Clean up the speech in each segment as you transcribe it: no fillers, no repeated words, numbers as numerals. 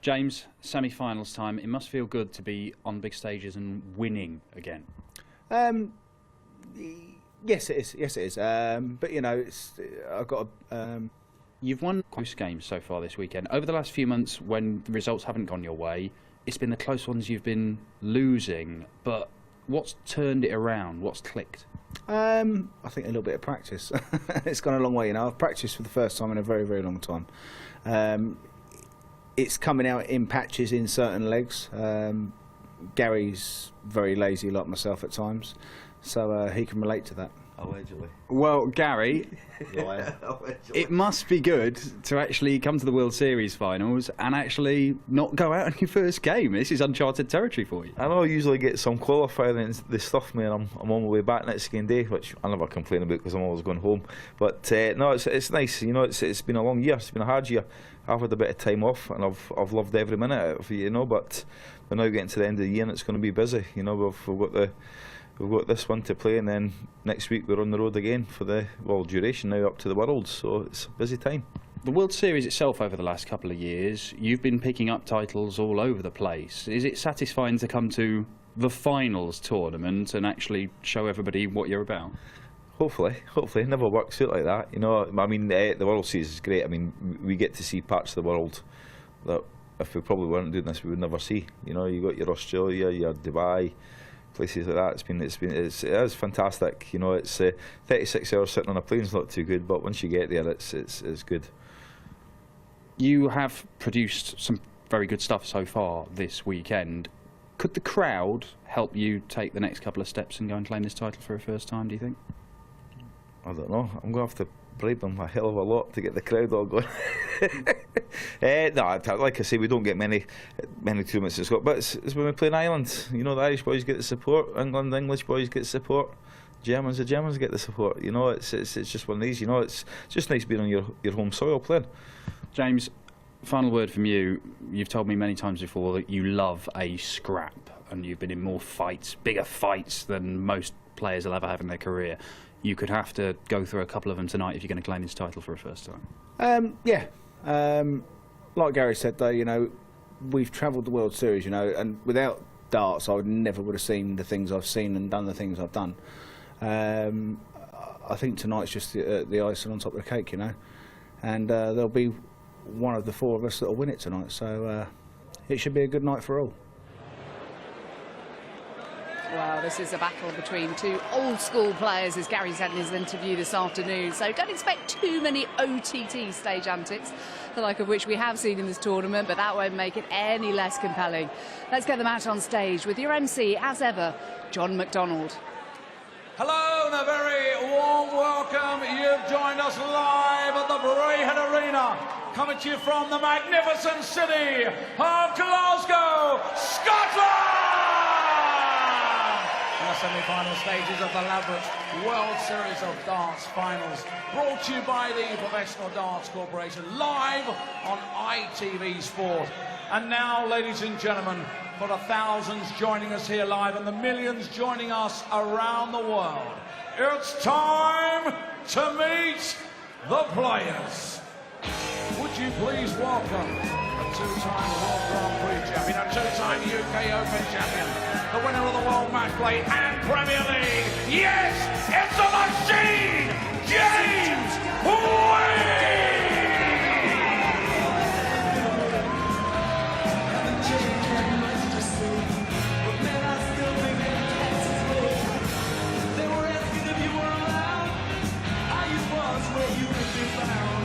James, semi-finals time. It must feel good to be on big stages and winning again. Yes, it is. Yes, it is. But you know, I've got. You've won close games so far this weekend. Over the last few months, when the results haven't gone your way, it's been the close ones you've been losing. But what's turned it around? What's clicked? I think a little bit of practice. It's gone a long way. You know, I've practiced for the first time in a very, very long time. It's coming out in patches in certain legs. Gary's very lazy, like myself at times, so he can relate to that. Allegedly. Well, Gary, it must be good to actually come to the World Series finals and actually not go out in your first game. This is uncharted territory for you. I know I usually get some qualifying and they stuff me, and I'm on my way back next game day, which I never complain about because I'm always going home. But no, it's nice. You know, it's been a long year. It's been a hard year. I've had a bit of time off, and I've loved every minute out of it. You know, but we're now getting to the end of the year, and it's going to be busy. You know, we've got this one to play, and then next week we're on the road again for the duration now up to the Worlds, so it's a busy time. The World Series itself over the last couple of years, you've been picking up titles all over the place. Is it satisfying to come to the finals tournament and actually show everybody what you're about? Hopefully. It never works out like that. You know, I mean, the World Series is great. I mean, we get to see parts of the world that if we probably weren't doing this, we would never see. You know, you got your Australia, your Dubai, places like that. It is fantastic. You know, it's 36 hours sitting on a plane's not too good, but once you get there, it's good. You have produced some very good stuff so far this weekend. Could the crowd help you take the next couple of steps and go and claim this title for a first time, do you think? I don't know. I'm going to have to bribe them a hell of a lot to get the crowd all going. No, like I say, we don't get many tournaments in Scotland, but it's when we play in Ireland. You know, the Irish boys get the support, England, the English boys get the support, the Germans get the support. You know, it's just one of these. You know, it's just nice being on your home soil playing. James, final word from you. You've told me many times before that you love a scrap, and you've been in more fights, bigger fights than most players will ever have in their career. You could have to go through a couple of them tonight if you're going to claim this title for a first time. Yeah. Like Gary said, though, you know, we've travelled the World Series, you know, and without darts, I never would have seen the things I've seen and done the things I've done. I think tonight's just the icing on top of the cake, you know, and there'll be one of the four of us that'll win it tonight. So it should be a good night for all. Well, this is a battle between two old-school players, as Gary said in his interview this afternoon. So don't expect too many OTT stage antics, the like of which we have seen in this tournament, but that won't make it any less compelling. Let's get the match on stage with your MC, as ever, John McDonald. Hello and a very warm welcome. You've joined us live at the Braehead Arena, coming to you from the magnificent city of Glasgow, Scotland! In the semi-final stages of the Ladbrokes World Series of Darts Finals, brought to you by the Professional Darts Corporation, live on ITV Sport. And now, ladies and gentlemen, for the thousands joining us here live and the millions joining us around the world, it's time to meet the players. Would you please welcome a two-time World Grand Prix champion, a two-time UK Open champion, the winner of the World Match Play and Premier League. Yes, it's a machine, James Wade! They were asking if you were around, how you was, where you could be found.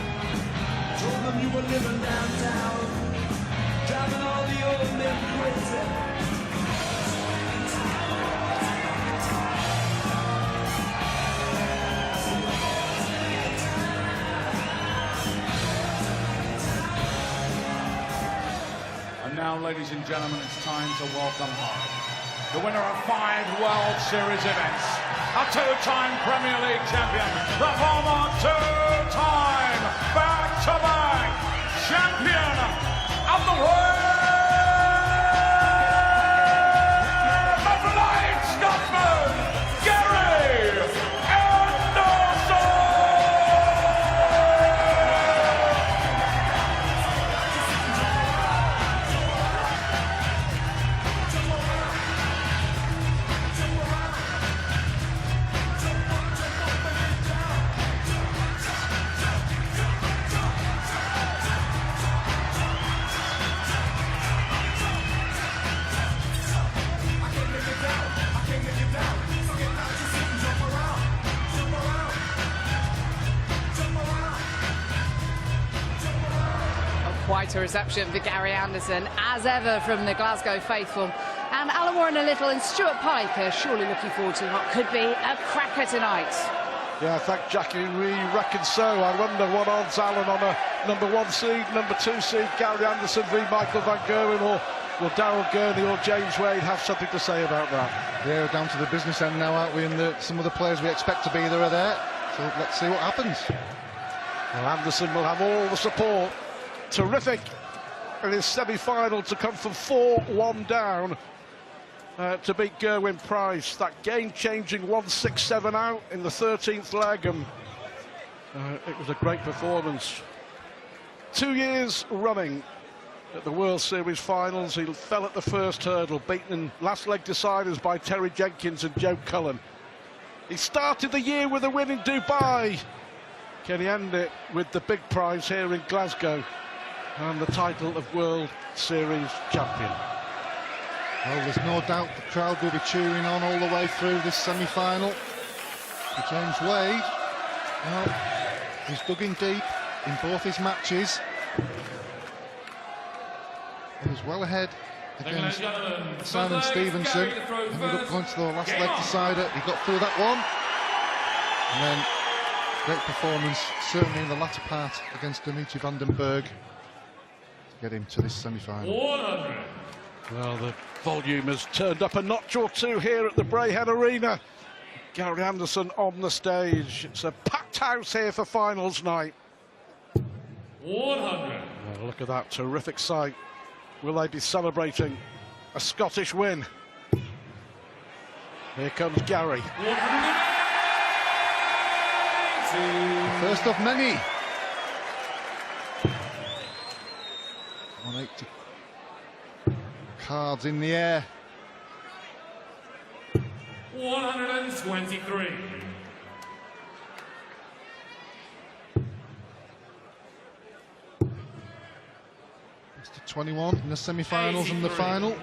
Told them you were living downtown, driving all the old men crazy. Now, ladies and gentlemen, it's time to welcome home the winner of 5 World Series events, a two-time Premier League champion, the former two-time back-to-back champion of the world, the Flying Scotsman, Gary Anderson! quite a reception for Gary Anderson, as ever, from the Glasgow faithful. And Alan Warren a little, and Stuart Pike are surely looking forward to what could be a cracker tonight. Yeah, thank Jackie. We reckon so. I wonder what odds Alan on a #1 seed, #2 seed, Gary Anderson v Michael Van Gerwen, or will Daryl Gurney or James Wade have something to say about that? Yeah, we're down to the business end now, aren't we? And some of the players we expect to be there are there. So let's see what happens. Well, Anderson will have all the support. Terrific in his semi-final to come from 4-1 down to beat Gerwyn Price. That game-changing 1-6-7 out in the 13th leg, and it was a great performance. 2 years running at the World Series finals, he fell at the first hurdle, beaten in last leg deciders by Terry Jenkins and Joe Cullen. He started the year with a win in Dubai. Can he end it with the big prize here in Glasgow and the title of World Series champion? Well, there's no doubt the crowd will be cheering on all the way through this semi-final. For James Wade, well, he's dug in deep in both his matches. He was well ahead against Simon Stevenson. Ended up going to the last leg decider. He got through that one. And then great performance, certainly in the latter part against Dimitri van den Berg, to get him to this semi-final. 100. Well, the volume has turned up a notch or two here at the Braehead Arena. Gary Anderson on the stage. It's a packed house here for finals night. 100. Well, look at that terrific sight. Will they be celebrating a Scottish win? Here comes Gary. 180. First of many. 180 cards in the air. 123. It's to 21 in the semi-finals and the final.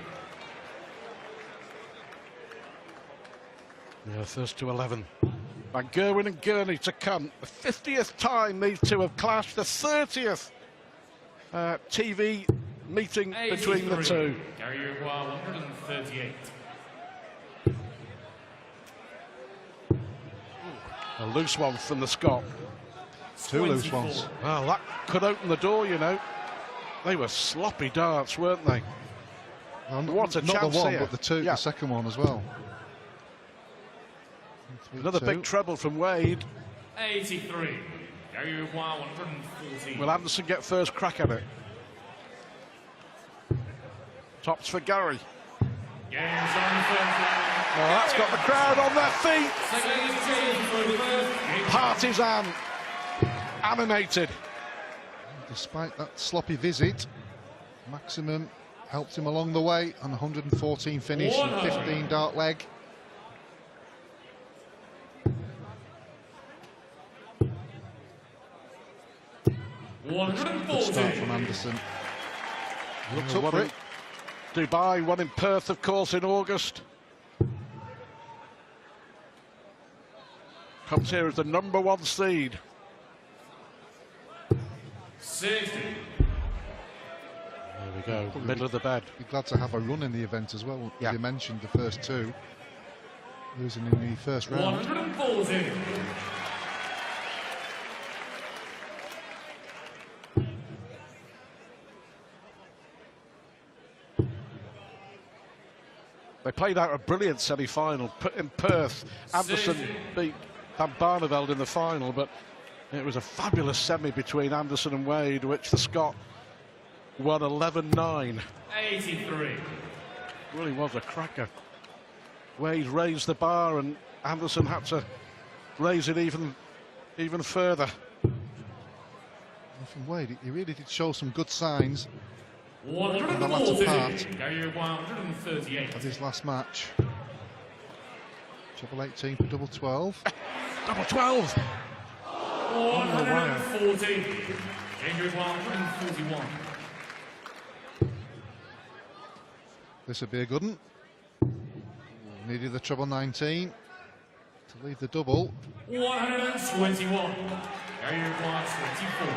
Yeah, first to 11. Van Gerwen and Gurney to come. The 50th time these two have clashed. The 30th TV meeting between the two. Gary Uruguay, 138. A loose one from the Scot. Two loose ones. Well, that could open the door, you know. They were sloppy darts, weren't they? Well, What a not chance the one, here. but the two, Yeah. the second one as well. Another 3-2. big treble from Wade. 83. Gary Uruguay, 114. Will Anderson get first crack at it? Tops for Gary. Games on the first round. Well, that's got the crowd on their feet. Second is changed for the first. Partisan. Animated. Despite that sloppy visit, Maximum helped him along the way on 114 finish and 15 dart leg. Good start from Anderson. Looks up for it. Dubai, one in Perth, of course, in August. Comes here as the #1 seed. 60. There we go, middle of the bed. Be glad to have a run in the event as well. Yeah. You mentioned the first two, losing in the first round. 140. They played out a brilliant semi-final in Perth. Anderson beat Van Barneveld in the final, but it was a fabulous semi between Anderson and Wade, which the Scot won 11-9. 83. Really was a cracker. Wade raised the bar and Anderson had to raise it even further. From Wade, he really did show some good signs 140. part. Gary Uruguay, 138. of his last match. Treble 18 for double 12. Double 12. 140. Gary Uruguay, 141. This would be a good one. Needed the treble 19 to lead the double. 121. Gary Uruguay, 24.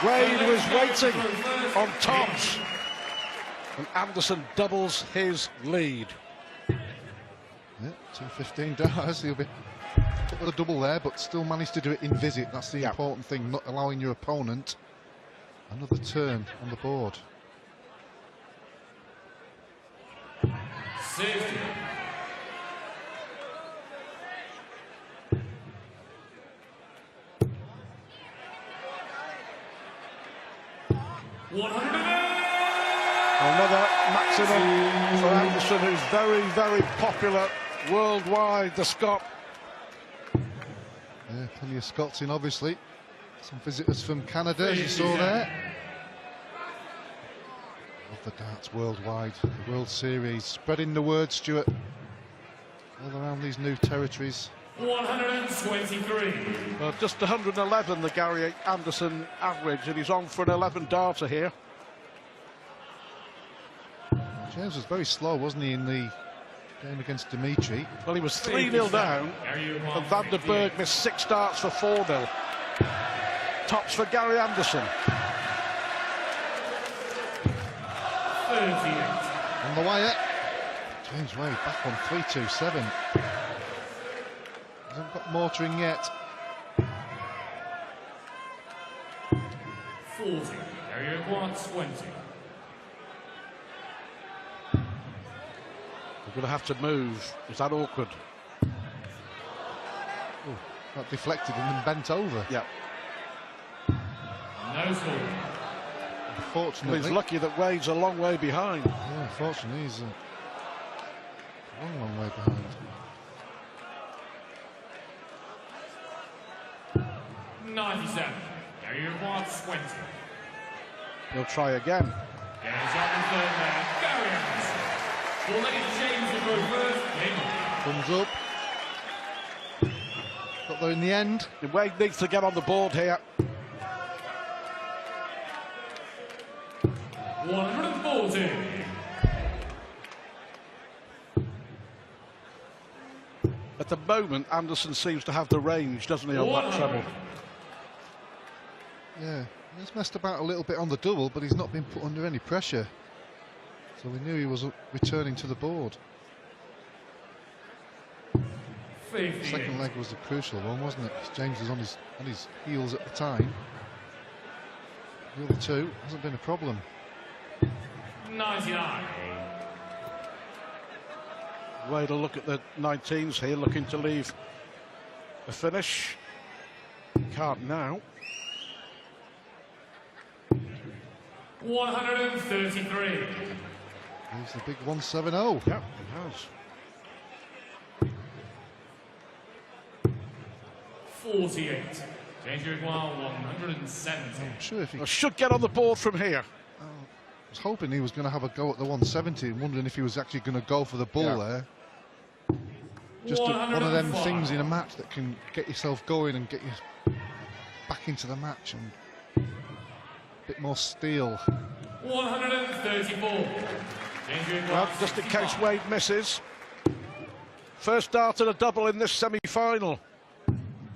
Wade was waiting on tops, and Anderson doubles his lead. Yeah, 2:15 Darts. He'll be put with a double there, but still managed to do it in visit. That's the important thing, not allowing your opponent another turn on the board. Safety. Another maximum for Anderson, who's very, very popular worldwide, the Scot. Yeah, plenty of Scots in, obviously. Some visitors from Canada, as you saw there. Love the darts worldwide, the World Series. Spreading the word, Stuart, all around these new territories. 123. Just 111, the Gary Anderson average, and he's on for an 11 darter here. James was very slow, wasn't he, in the game against Dimitri? Well, he was 3-0 down, and Van der Berg missed 6 darts for 4-0. Tops for Gary Anderson. 38. On the wire. James Wade back on 3-2-7. Hasn't got motoring yet. 40. Area 120. We're going to have to move. Is that awkward? Oh, that deflected and then bent over. Yeah. No score. Unfortunately. Well, he's lucky that Wade's a long way behind. Yeah, unfortunately, he's a long way behind. 97. Area 120. He'll try again. There's on the third man, Gary Anderson. Well, ladies James will go first. Game on. Thumbs up. Got there in the end. Wade needs to get on the board here. 140. At the moment, Anderson seems to have the range, doesn't he, on that treble? Yeah, he's messed about a little bit on the double, but he's not been put under any pressure. So we knew he was returning to the board. The second leg was the crucial one, wasn't it? Because James was on his heels at the time. The other two hasn't been a problem. 99. Wade will look at the 19s here, looking to leave a finish. Can't now. 133. He's the big 170. Yeah, he has. 48. Danger required 170. I'm sure if he Well, should get on the board from here. I was hoping he was going to have a go at the 170 and wondering if he was actually going to go for the bull there. Just one of them things in a match that can get yourself going and get you back into the match and a bit more steel. 134. Well, just in case Wade misses. First dart and a double in this semi-final.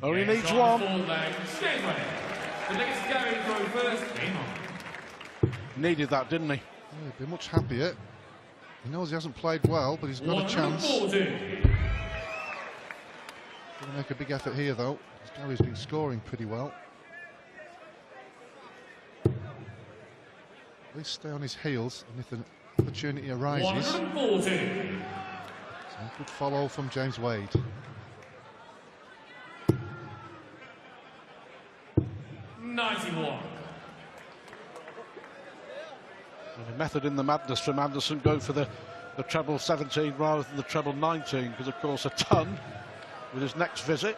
Only needs one. The next Gary throw first. Game on. Needed that, didn't he? Yeah, he'd be much happier. He knows he hasn't played well, but he's got a chance. 140. Going to make a big effort here, though. Gary's been scoring pretty well. At least stay on his heels, and if an opportunity arises, 140. so a good follow from James Wade. 91. The method in the madness from Anderson, go for the treble 17 rather than the treble 19, because of course a ton with his next visit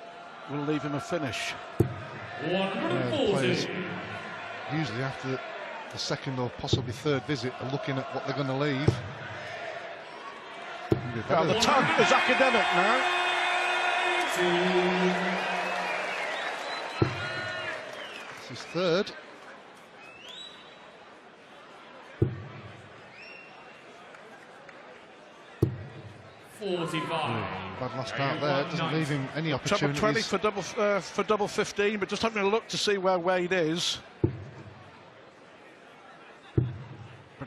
will leave him a finish. 140. Players usually after the second or possibly third visit are looking at what they're going to leave. Well, the ton is academic now. This is third. Bad last start there. Doesn't leave him any Treble opportunities. 20 for double 15, but just having a look to see where Wade is.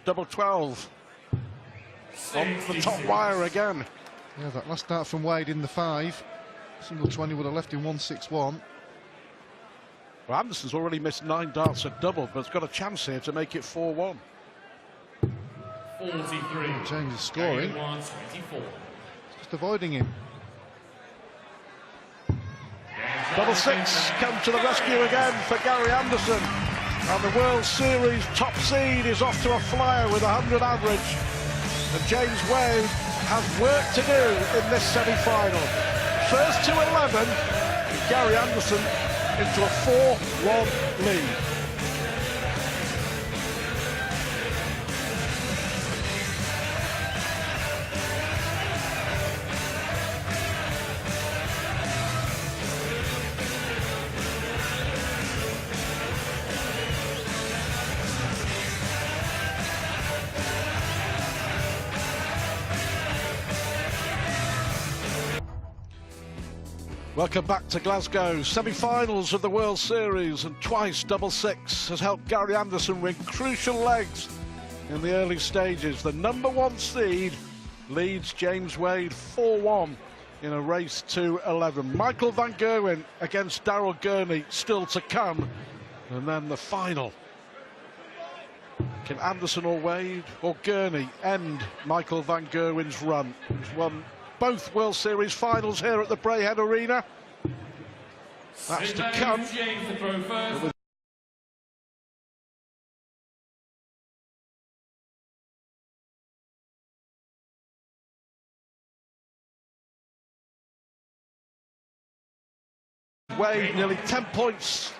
double 12 on the top wire again. Yeah, that last dart from Wade in the 5. Single 20 would have left him 161. Well, Anderson's already missed 9 darts at double, but has got a chance here to make it 4-1. 43. James is scoring. 24. Just avoiding him. Double 6 come to the rescue again for Gary Anderson. And the World Series top seed is off to a flyer with 100 average. And James Wade has work to do in this semi-final. First to 11, and Gary Anderson into a 4-1 lead. Welcome back to Glasgow. Semi-finals of the World Series, and twice double 6 has helped Gary Anderson win crucial legs in the early stages. The number 1 seed leads James Wade 4-1 in a race to 11. Michael van Gerwen against Daryl Gurney still to come, and then the final. Can Anderson or Wade or Gurney end Michael van Gerwen's run? He's won both World Series finals here at the Braehead Arena. That's to come. James to throw first. Wade nearly 10 points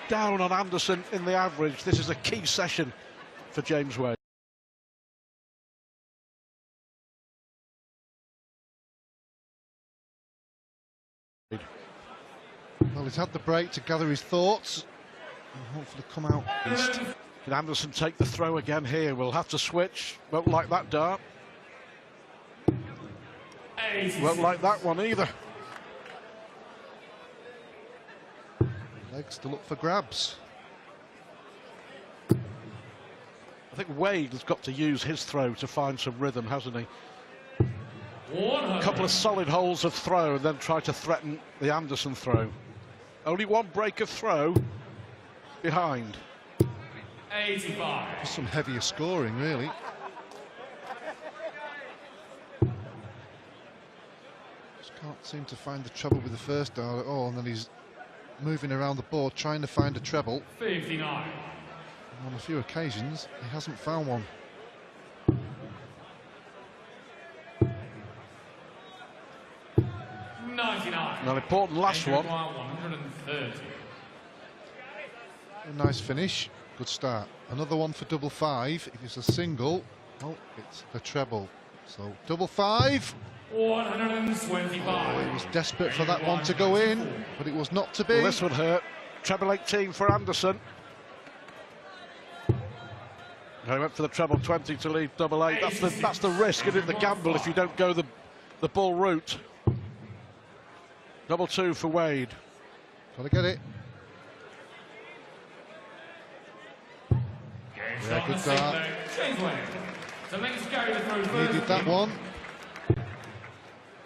down on Anderson in the average. This is a key session for James Wade. Well, he's had the break to gather his thoughts and hopefully come out east. Can Anderson take the throw again here? We'll have to switch. Won't like that dart. Won't like that one either. Legs to look for grabs. I think Wade has got to use his throw to find some rhythm, hasn't he? A couple of solid holes of throw and then try to threaten the Anderson throw. Only one break of throw behind. 85. Just some heavier scoring, really. Just can't seem to find the treble with the first dart at all, and then he's moving around the board trying to find a treble. 59. And on a few occasions, he hasn't found one. An important last one. 130. A nice finish, good start. Another one for double 5. If it's a single, oh, it's a treble. So double 5. 125. Oh, he was desperate for that one to go in, but it was not to be. Well, this would hurt. Treble 18 for Anderson. He went for the treble 20 to lead double 8. That's the risk, isn't it? The gamble if you don't go the ball route. Double 2 for Wade. Gotta get it. Yeah, good dart. Needed that one.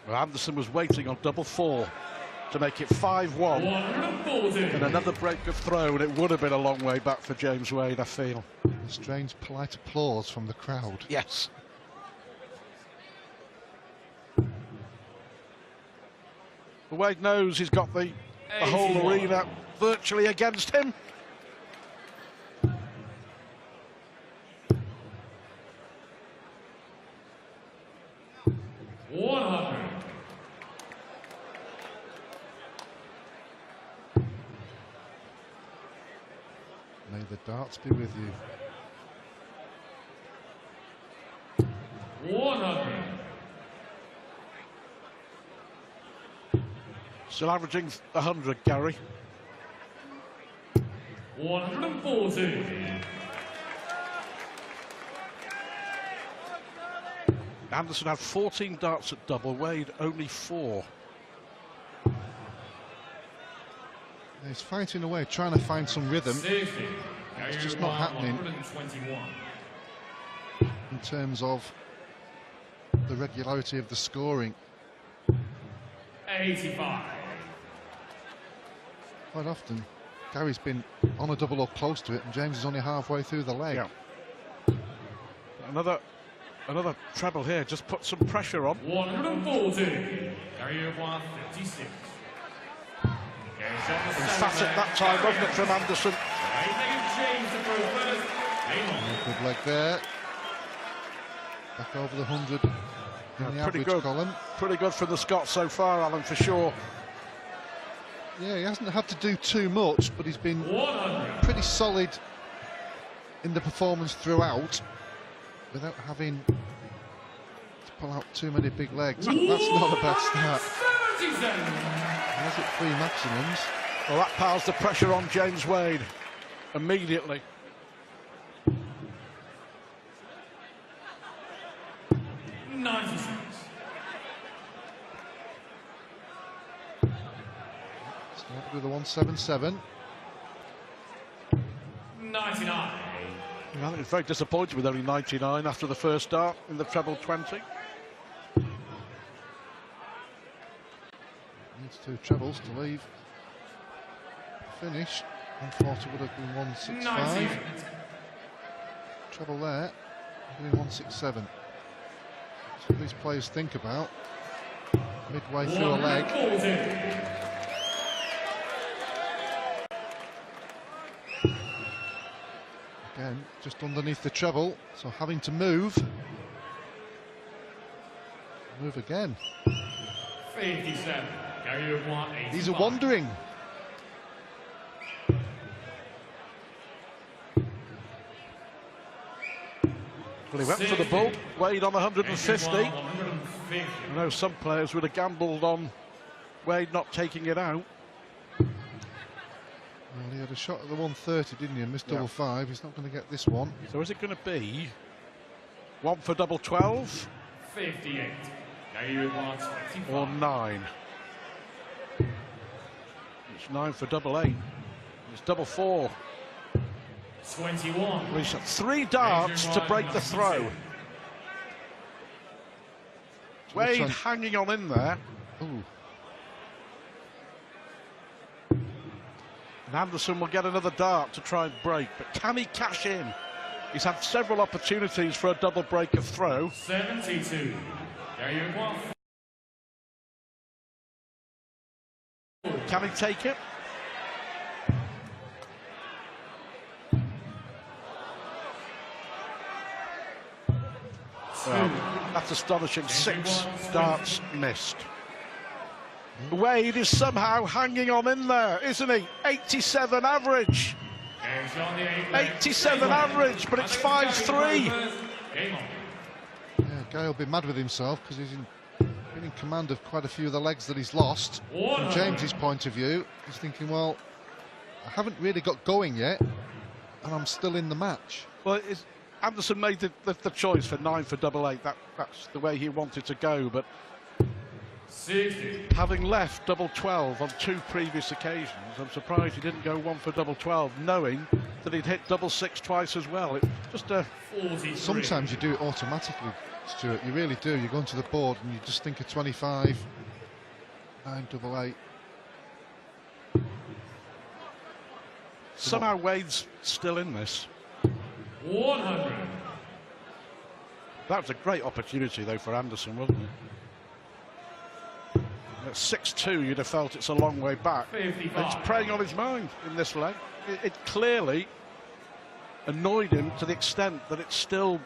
Well, Anderson was waiting on double 4 to make it 5-1. And another break of throw, and it would have been a long way back for James Wade, I feel. A strange polite applause from the crowd. Yes. Wade knows he's got the whole arena virtually against him. May the darts be with you. 100. Still averaging 100, Gary. 140. Anderson had 14 darts at double, Wade only 4. He's fighting away, trying to find some rhythm. 60. It's just not happening. 121. in terms of the regularity of the scoring. 85. Quite often, Gary's been on a double or close to it, and James is only halfway through the leg. Yeah. Another treble here, just put some pressure on. 140. Gary Irvoin, 56. Emphatic that time, wasn't it, from Anderson? James to throw first. Game on. Good leg there. Back over the 100 in the Pretty average good. column. Pretty good from the Scots so far, Alan, for sure. Yeah, he hasn't had to do too much, but he's been 100. pretty solid in the performance throughout, without having to pull out too many big legs. That's not a bad start. 77. He has it 3 maximums. Well, that piles the pressure on James Wade immediately. Started with a 177. 99. I think he's very disappointed with only 99 after the first start in the treble 20. Needs 2 trebles to leave the finish. 140 would have been 165. 90. Treble there, would have been 167. That's what these players think about midway through a leg. 140. Again, just underneath the treble, so having to move. Move again. 57. Gary Irvoin, 85. These are wandering. Well, he went for the bull. Wade on 150. 150. I know some players would have gambled on Wade not taking it out. Well, he had a shot at the 130, didn't he? And missed Yeah. double 5. He's not going to get this one. So is it going to be 1 for double 12 58. Gary Irvoin, 25. or 9? It's 9 for double 8. It's double 4. 21. Well, he's got 3 darts to break the throw. Wade Trying- hanging on in there. Ooh. And Anderson will get another dart to try and break, but can he cash in? He's had several opportunities for a double break of throw. 72. Gary Irvoin. Can he take it? Well, that's astonishing. 6 darts missed. Wade is somehow hanging on in there, isn't he? 87 average. 87 average, but it's 5-3. Game on. Yeah, Gary will be mad with himself because he's been in command of quite a few of the legs that he's lost. From James's point of view, he's thinking, well, I haven't really got going yet, and I'm still in the match. Well, Anderson made the choice for 9 for double 8. That's the way he wanted to go, but 60. having left double 12 on 2 previous occasions, I'm surprised he didn't go 1 for double 12, knowing that he'd hit double 6 twice as well. It's just a 43. Sometimes you do it automatically, Stuart. You really do. You go onto the board and you just think of 25, 9 double 8. somehow Wade's still in this. 100. That was a great opportunity though for Anderson, wasn't it? At 6-2, you'd have felt it's a long way back. 55. It's preying on his mind in this leg. It clearly annoyed him to the extent that it's still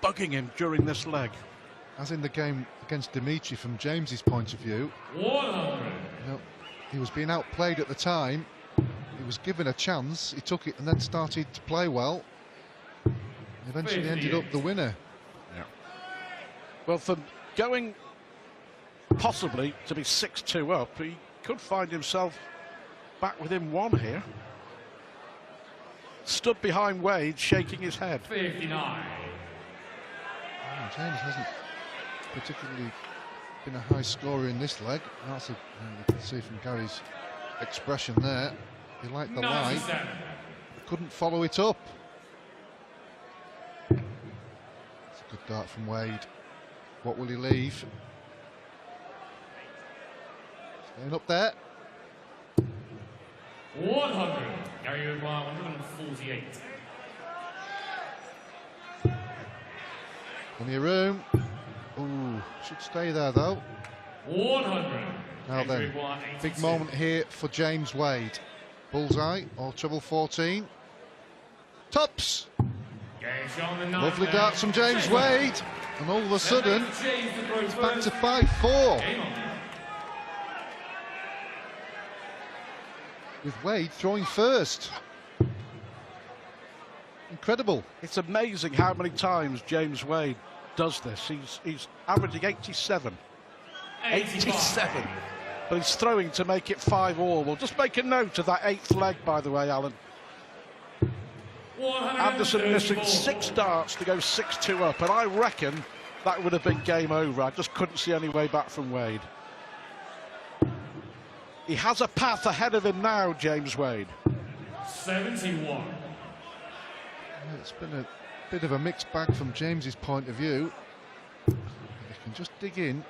bugging him during this leg. As in the game against Dimitri, from James's point of view, 100. you know, he was being outplayed at the time. He was given a chance. He took it and then started to play well. Eventually ended up the winner. Yeah. Well, for going possibly to be 6-2 up, he could find himself back within 1 here. Stood behind Wade, shaking his head. 59. James hasn't particularly been a high scorer in this leg. That's you can see from Gary's expression there. He liked the line, 97. couldn't follow it up. Good dart from Wade. What will he leave? Staying up there. 100. Gary O'Brien, 148. Plenty of room. Ooh, should stay there though. 100. Now then, big moment here for James Wade. Bullseye or treble 14. Tops. Lovely darts from James Wade. And all of a sudden, it's back to 5-4. With Wade throwing first. Incredible. It's amazing how many times James Wade does this. He's averaging 87. 87. But he's throwing to make it 5-all. We'll just make a note of that 8th leg, by the way, Alan. Anderson missing 6 darts to go 6-2 up, and I reckon that would have been game over. I just couldn't see any way back from Wade. He has a path ahead of him now, James Wade. 71. It's been a bit of a mixed bag from James's point of view. He can just dig in.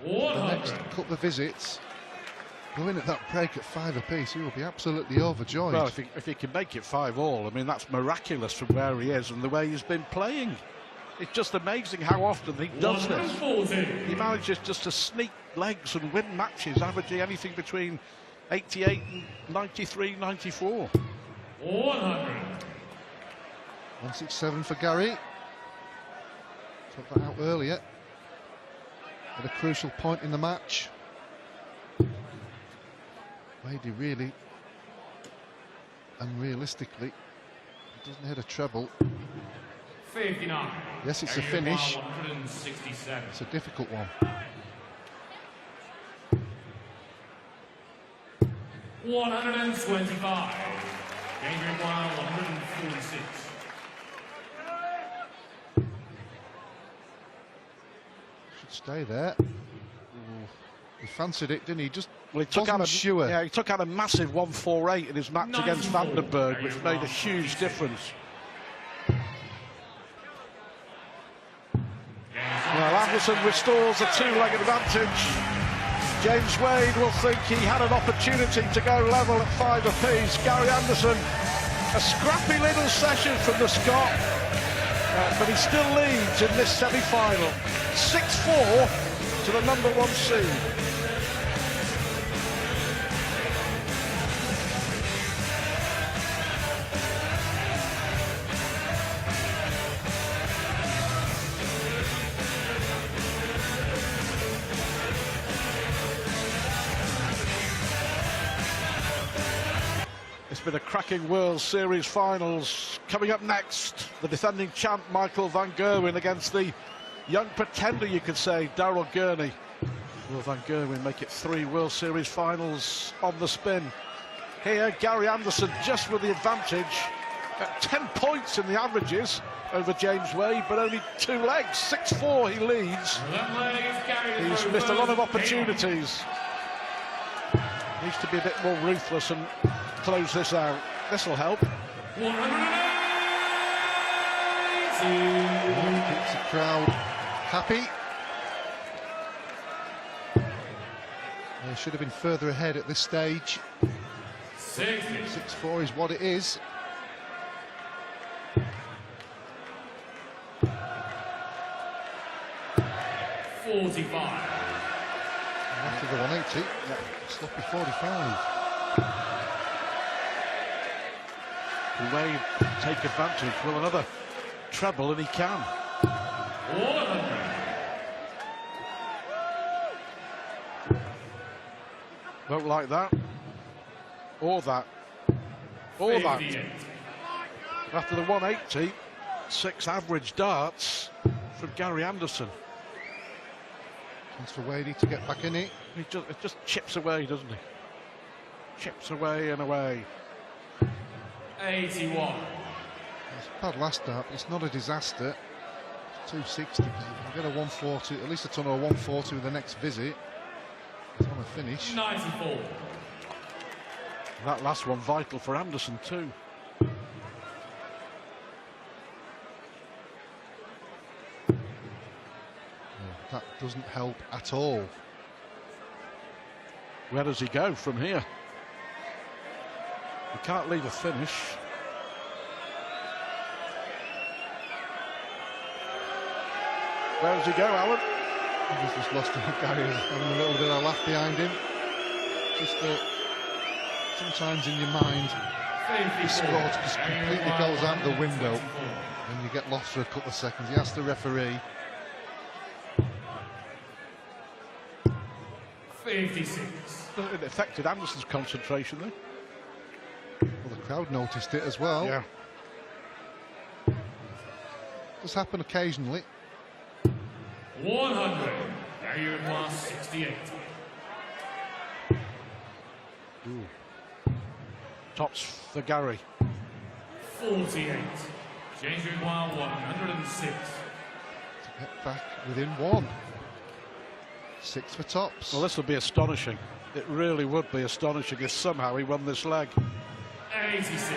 The next couple of visits, go in at that break at 5 apiece, he will be absolutely overjoyed. Well, if he can make it 5-all, I mean, that's miraculous from where he is and the way he's been playing. It's just amazing how often he does this. He manages just to sneak legs and win matches, averaging anything between 88 and 93, 94. 100. 167 for Gary. Took that out earlier. At a crucial point in the match. Wade really, unrealistically, doesn't hit a treble. 59. Yes, it's a finish. 167. It's a difficult one. 125. Adrian Wild, 146. Should stay there. Ooh, he fancied it, didn't he? Just well, he took out sure. Yeah, he took out a massive 148 in his match against Vandenberg, which made a huge difference. Well, Anderson restores a 2-legged advantage. James Wade will think he had an opportunity to go level at 5 apiece. Gary Anderson, a scrappy little session from the Scot, but he still leads in this semi-final. 6-4 to the number 1 seed. It's been a cracking World Series finals. Coming up next, the defending champ Michael van Gerwen against the young pretender, you could say, Daryl Gurney. Will van Gerwen make it 3 World Series finals on the spin? Here, Gary Anderson just with the advantage at 10 points in the averages over James Wade, but only 2 legs. 6-4 he leads. He's missed a lot of opportunities. Needs to be a bit more ruthless and close this out. This will help. Keeps the crowd happy. They should have been further ahead at this stage. 6-4 is what it is. 45. After the 180, sloppy 45. Wade take advantage. Will another treble, and he can. 100. Won't like that. Or that. Or 58. that. After the 180, 6 average darts from Gary Anderson. Chance for Wadey to get back in it. It just chips away, doesn't he? Chips away and away. 81. It's a bad last dart, but it's not a disaster. It's 260 because if you get a 140, at least a ton or 140 with the next visit, it's on a finish. 94. That last one vital for Anderson too. that doesn't help at all. Where does he go from here? He can't leave a finish. Where does he go, Alan? He's just lost him. Gary having a little bit of a laugh behind him. Just sometimes in your mind, the score just completely goes out the window and you get lost for a couple of seconds. He asked the referee. 56. It affected Anderson's concentration there. Well, the crowd noticed it as well. Yeah. Does happen occasionally. 100. Gary Uruguay 68. Tops for Gary. 48. James Uruguay 106. To get back within one. 6 for Tops. Well, this will be astonishing. It really would be astonishing if somehow he won this leg. 86.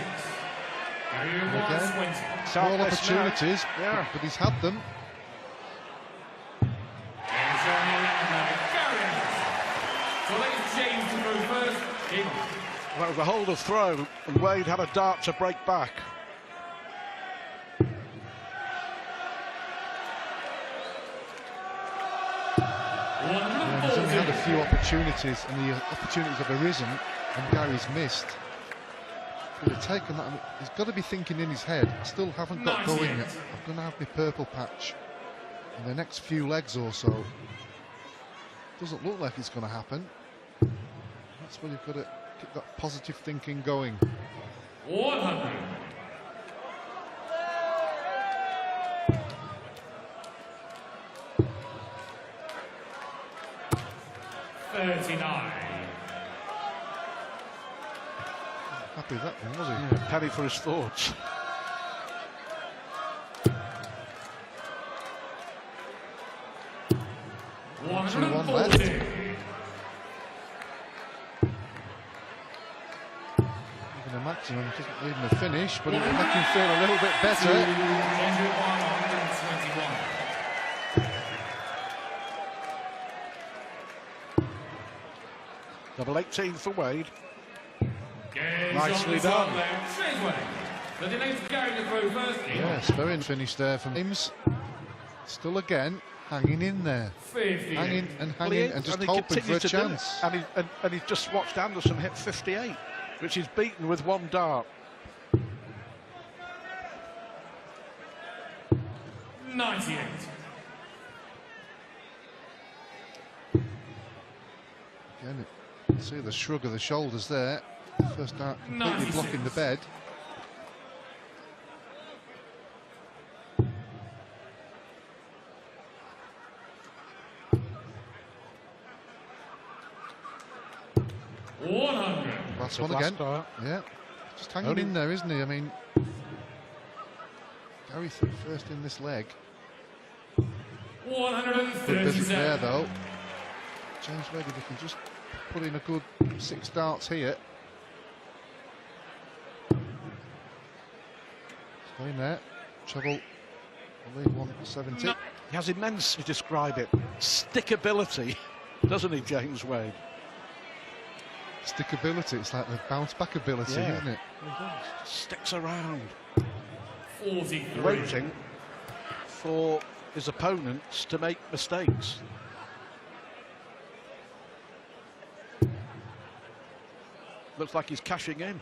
Gary Uruguay Again, 20. small opportunities, Yeah. but he's had them. And showing 11 now. Gary Anderson. So ladies James to go first. Game on. That was a hold of throw, and Wade had a dart to break back. Yeah, he's only had a few opportunities, and the opportunities have arisen, and Gary's missed. Could have taken that. He's got to be thinking in his head, I still haven't got going yet. I'm going to have my purple patch in the next few legs or so. Doesn't look like it's going to happen. That's where you've got to keep that positive thinking going. 100. Happy with that one, was he? Yeah, penny for his thoughts. One left. Even a maximum doesn't leave him a finish, but it will make him feel a little bit better. Double 18 for Wade. Nicely done. Yes, very finish there from James. Still again, hanging in there. 50. Hanging and Well, hanging and just he hoping for a continued to do it. chance. And he's just watched Anderson hit 58, which he's beaten with one dart. 98. Again, see the shrug of the shoulders there. First dart completely 96. blocking the bed. Last one Last again. dart. Yeah, just hanging Only- in there, isn't he? I mean, Gary first in this leg. Good visit there 137. though. James Wade, if he can just put in a good 6 darts here. Stay in there. Treble. I'll leave 170. He has immense, to describe it, stickability, doesn't he, James Wade? Stickability, it's like the bounce back ability, Yeah. isn't it? Sticks around, 43. waiting for his opponents to make mistakes. Looks like he's cashing in.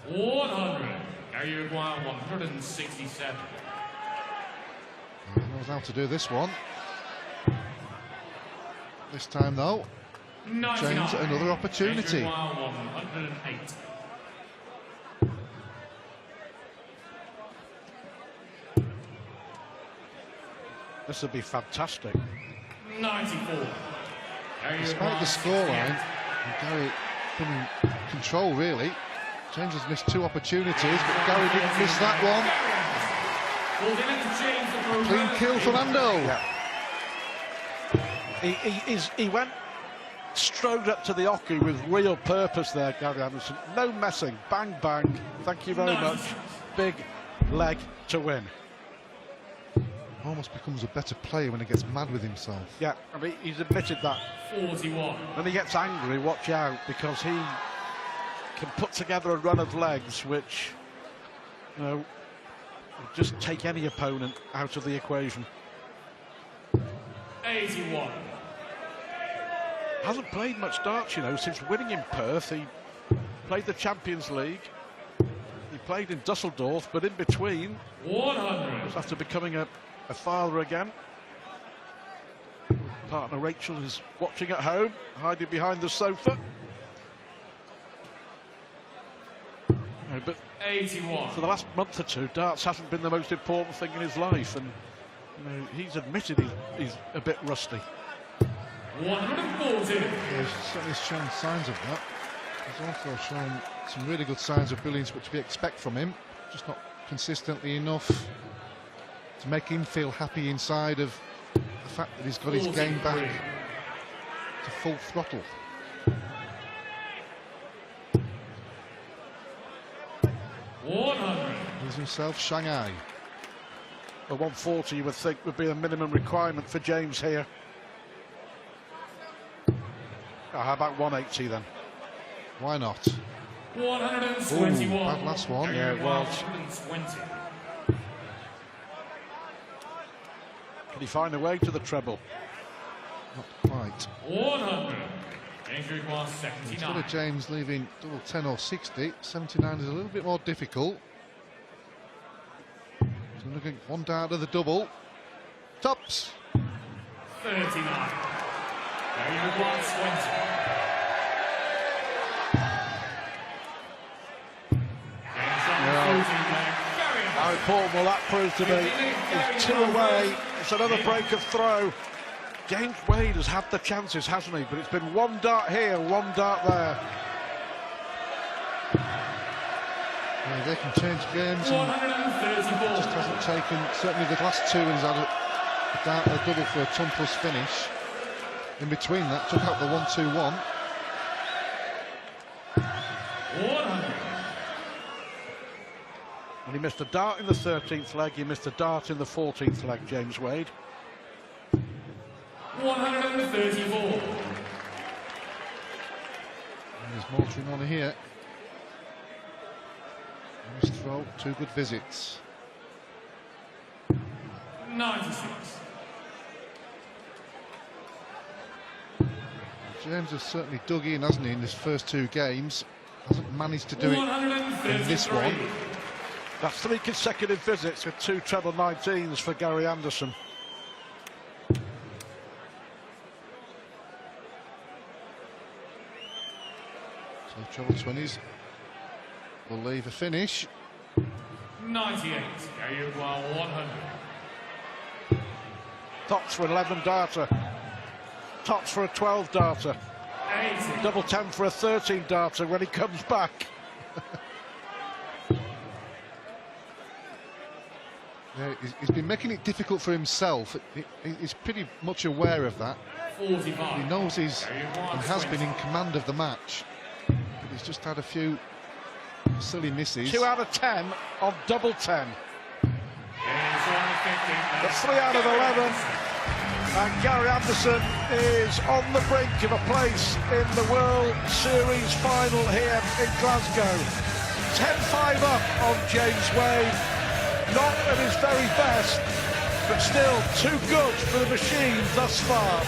100. Gary Uruguay 167. He knows how to do this one. This time though, 99. James, another opportunity. Gary Uruguay 108. This would be fantastic. 94. Gary Despite Uruguay the scoreline, and Gary been in control really. James has missed 2 opportunities, but Gary didn't miss that one. Clean kill for Lando. He went strode up to the hockey with real purpose there, Gary Anderson. No messing, bang bang. Thank you very much. Big leg to win. almost becomes a better player when he gets mad with himself. Yeah, I mean, he's admitted that. 41. When he gets angry, watch out, because he can put together a run of legs which, you know, will just take any opponent out of the equation. 81. Hasn't played much darts, you know, since winning in Perth. He played the Champions League. He played in Dusseldorf, but in between, 100. after becoming a father again. Partner Rachel is watching at home, hiding behind the sofa. No, but 81. for the last month or two, darts hasn't been the most important thing in his life, and you know, he's admitted he's a bit rusty. 140. He's certainly shown signs of that. He's also shown some really good signs of brilliance, which we expect from him, just not consistently enough to make him feel happy inside of the fact that he's got his game back to full throttle. He's himself Shanghai. A 140 you would think would be a minimum requirement for James here. How about 180 then? Why not? 121. Ooh, bad last one. Yeah, it was. 120. Can he find a way to the treble? Not quite. 100. Injury class Instead 79. of James leaving double 10 or 60, 79 is a little bit more difficult. So looking one down to the double. Tops. 39. Injury class 20. How important will that prove to be? He's 2 away. It's another break of throw. James Wade has had the chances, hasn't he? But it's been one dart here, one dart there. Yeah, they can change games. And 134. just hasn't taken, certainly the last two, he's had a dart or a double for a ton plus finish. In between that, took out the 1-2-1. 100. And he missed a dart in the 13th leg, he missed a dart in the 14th leg, James Wade. 134. And there's motoring on here. Nice throw, 2 good visits. 96. James has certainly dug in, hasn't he, in his first 2 games. Hasn't managed to do it in this one. That's 3 consecutive visits with 2 treble 19s for Gary Anderson. So treble 20s will leave a finish. 98. Gary 100. Tops for an 11 darter. Tops for a 12 darter. 80. Double 10 for a 13 darter when he comes back. Yeah, he's been making it difficult for himself. He's pretty much aware of that. 45. He knows he's and has been in command of the match. But he's just had a few silly misses. 2 out of 10 on double 10. That's 3 out of 11. And Gary Anderson is on the brink of a place in the World Series final here in Glasgow. 10-5 up on James Wade. Not at his very best, but still too good for the machine thus far.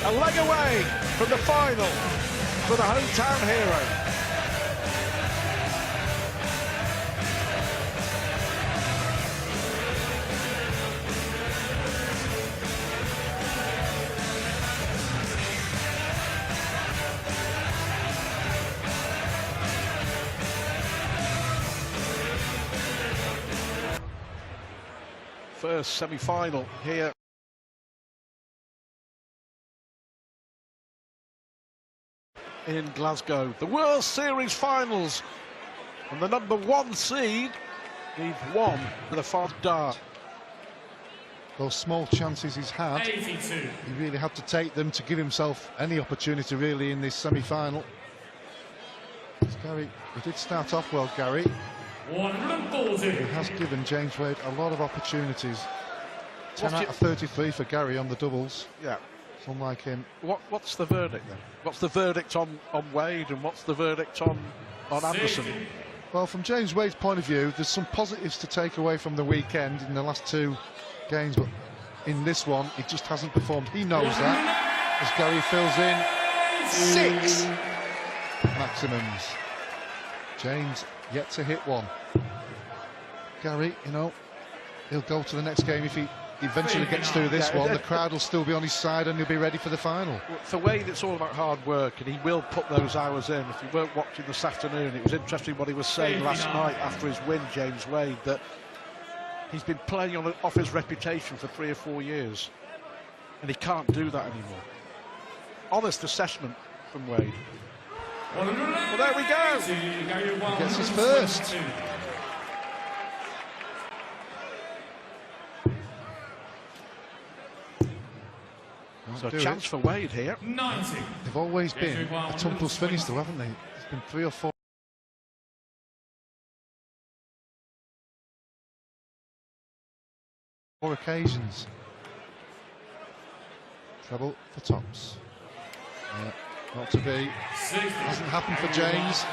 A leg away from the final for the hometown hero. First semi-final here. In Glasgow, the World Series finals, and the number 1 seed needs 1 with a 5 dart. Those small chances he's had, 82. he really had to take them to give himself any opportunity really in this semi-final. Gary, he did start off well, Gary. 140. He has given James Wade a lot of opportunities. 10 out of 33 for Gary on the doubles. Yeah. It's unlike him. What's the verdict then? What's the verdict on Wade, and what's the verdict on Anderson? Well, from James Wade's point of view, there's some positives to take away from the weekend in the last 2 games, but in this one, he just hasn't performed. He knows that. As Gary fills in 6 maximums. James yet to hit one. Gary, you know, he'll go to the next game if he eventually gets through this one. The crowd will still be on his side and he'll be ready for the final. For Wade, it's all about hard work, and he will put those hours in. If you weren't watching this afternoon, it was interesting what he was saying last night after his win, James Wade, that he's been playing off his reputation for 3 or 4 years, and he can't do that anymore. Honest assessment from Wade. Well, there we go. He gets his first. So a chance for Wade here. 90. They've always been a tumbles finish though, haven't they? There's been 3 or 4 occasions. Treble for tops. Not to be. Hasn't happened for James.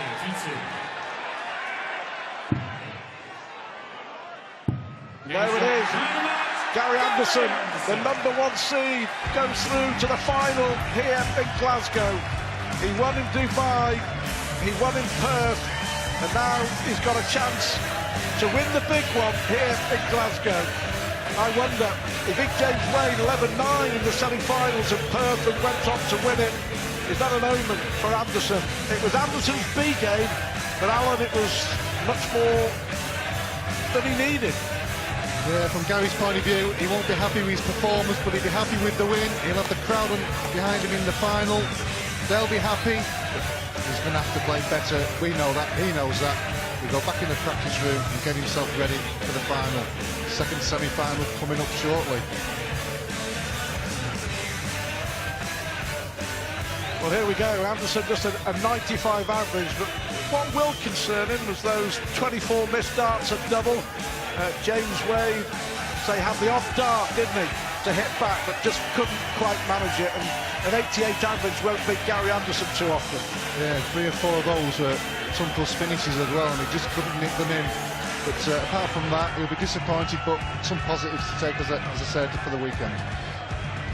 There it is. Gary Anderson, the #1 seed, goes through to the final here in Glasgow. He won in Dubai, he won in Perth, and now he's got a chance to win the big one here in Glasgow. I wonder, he beat James Wade 11-9 in the semi-finals in Perth and went on to win it. Is that an omen for Anderson? It was Anderson's B game, but Alan, it was much more than he needed. Yeah, from Gary's point of view, he won't be happy with his performance, but he'll be happy with the win. He'll have the crowd behind him in the final. They'll be happy. He's going to have to play better. We know that. He knows that. He'll go back in the practice room and get himself ready for the final. Second semi-final coming up shortly. Well, here we go. Anderson just a 95 average, but what will concern him was those 24 missed darts at double. James Wade, say, had the off dart, didn't he, to hit back, but just couldn't quite manage it. And an 88 average won't beat Gary Anderson too often. Yeah, 3 or 4 of those were tumbles finishes as well, and he just couldn't nick them in. But apart from that, he'll be disappointed, but some positives to take, as I said, for the weekend.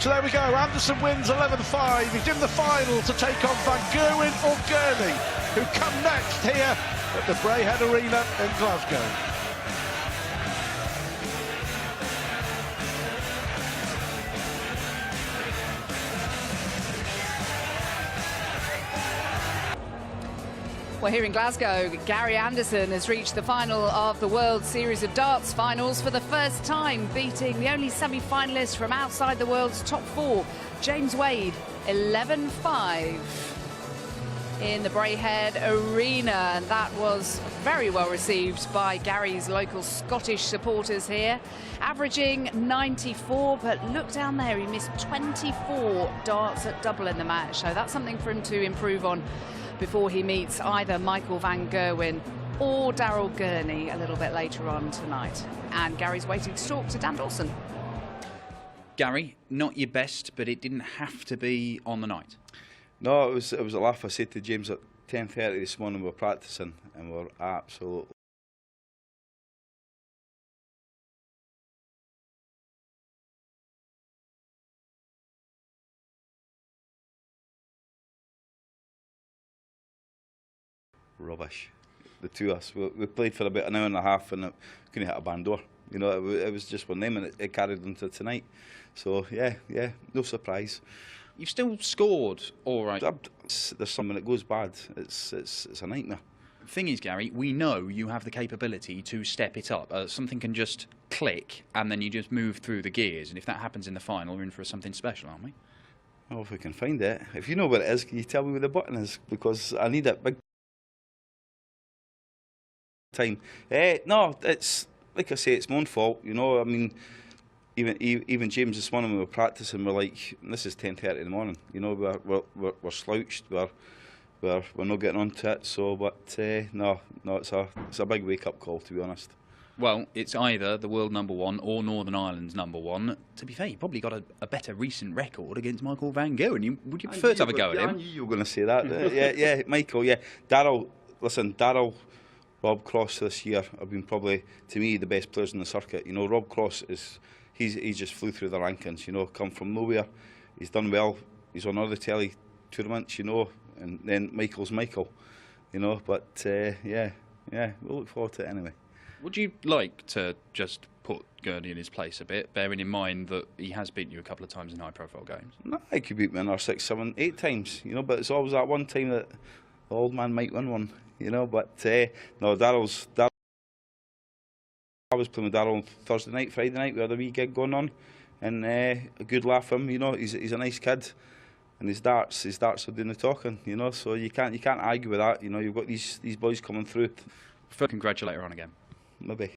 So there we go. Anderson wins 11-5. He's in the final to take on Van Gerwen or Gurney, who come next here at the Braehead Arena in Glasgow. Well, here in Glasgow, Gary Anderson has reached the final of the World Series of Darts finals for the first time, beating the only semi-finalist from outside the world's top 4, James Wade, 11-5 in the Braehead Arena. And that was very well received by Gary's local Scottish supporters here, averaging 94, but look down there, he missed 24 darts at double in the match, so that's something for him to improve on before he meets either Michael Van Gerwen or Daryl Gurney a little bit later on tonight. And Gary's waiting to talk to Dan Dawson. Gary, not your best, but it didn't have to be on the night. No, it was a laugh. I said to James at 10:30 this morning we were practicing, and we were absolutely rubbish. The two of us, we played for about an hour and a half and it couldn't hit a band door. You know, it was just one name, and it carried into tonight. So yeah, no surprise. You've still scored all right. There's something that goes bad. It's a nightmare. The thing is, Gary, we know you have the capability to step it up. Something can just click and then you just move through the gears, and if that happens in the final, we're in for something special, aren't we? Oh, if we can find it. If you know where it is, can you tell me where the button is? Because I need it big time. No, it's like I say, it's my own fault. You know, I mean, even James this morning when we were practicing, we're like, this is 10:30 in the morning. You know, we're slouched. We're not getting onto it. So, but no, it's a big wake up call, to be honest. Well, it's either the world #1 or Northern Ireland's #1. To be fair, you probably got a better recent record against Michael Van Gerwen. Would you prefer to have a go at him? I knew you were going to say that. Yeah, Michael, yeah. Darryl, Rob Cross this year have been probably, to me, the best players in the circuit. You know, Rob Cross he just flew through the rankings, you know, come from nowhere. He's done well. He's on other telly tournaments, you know, and then Michael's Michael, you know, but yeah, we'll look forward to it anyway. Would you like to just put Gurney in his place a bit, bearing in mind that he has beaten you a couple of times in high-profile games? No, he could beat me another 6, 7, 8 times, you know, but it's always that one time that the old man might win one, you know, but no, Darryl's. I was playing with Darryl on Thursday night, Friday night. We had a wee gig going on, and a good laugh for him. You know, he's a nice kid, and his darts are doing the talking. You know, so you can't argue with that. You know, you've got these boys coming through. Congratulate her on again. Maybe.